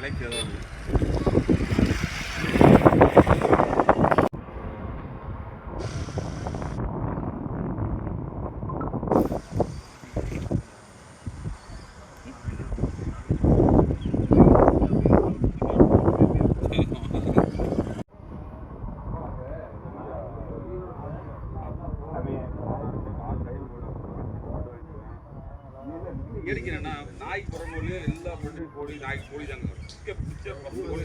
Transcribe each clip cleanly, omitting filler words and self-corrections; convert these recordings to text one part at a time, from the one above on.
இலைக்கு ஏதோ எடிக்கிறேன்னா நாய் புறமொழி எல்லா பொருளும் கோழி நாய்க்கு கோழி தாங்க பிச்சை கோழி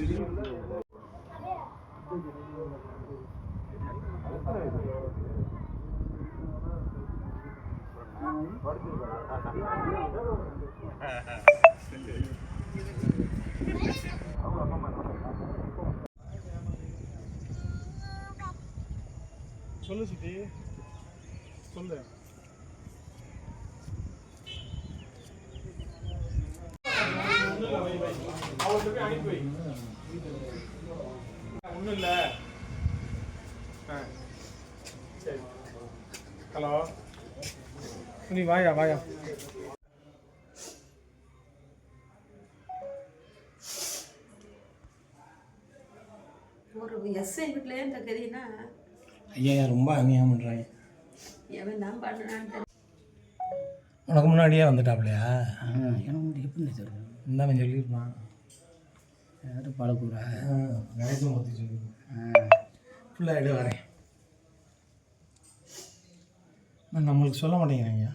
சொல்லு சிட்டி சொல்லு. அவர்கிட்ட போய் அனுப்பி வை. ஒன்றும் இல்லை. சரி. ஹலோ, நீ வாயா வாயா. ஒரு எஸ்ஐ வீட்டிலே இந்த கதினா ஐயா ரொம்ப அநியாயம் பண்ணுறாங்க. எவன் தான் பண்ணான்னு உனக்கு முன்னாடியே வந்துட்டாப்லையா? எனக்கு எப்படி தெரியும்? இந்தாமல் சொல்லியிருப்பான். யாரும் பழக்கூடா கணேசன் பற்றி சொல்லி ஃபுல்லாக எடு வரேன். நம்மளுக்கு சொல்ல மாட்டேங்கிறாங்க.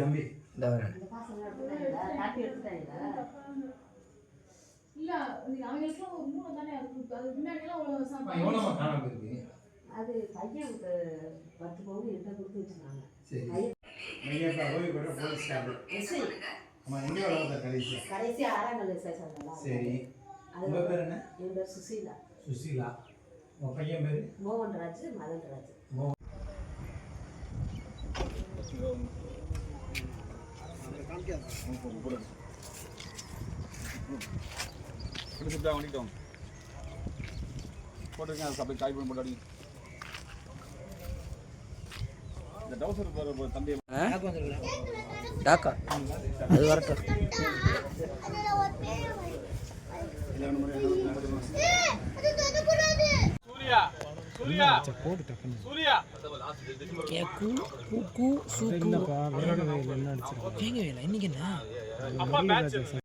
தம்பி இந்த வரேன். அது பையனுக்கு 10 பவுன் என்கிட்ட கொடுத்து வச்சுருந்தாங்க. சரி, போலீஸ் ஸ்டாஃப். ஆமாம், எங்கே வளர்ந்த கடைசி 6ஆம் கல்லூரி ஸ்டேஷன்ல. சரி, உங்கள் பேர் என்ன? என் பேர் சுசீலா. சுசீலா. உங்கள் பையன் பேர்? மோகன்ராஜ், மதன்ராஜ். பண்ணிட்டோம் போட்டிருக்கேன். சப்ளை காய் பண்ணி போட்டாடி இந்த டவுசர் தம்பி டாக்கா அது வரட்டும். சூர்யா சூர்யா சூர்யா இன்னைக்கு என்ன அப்பா மேட்ச்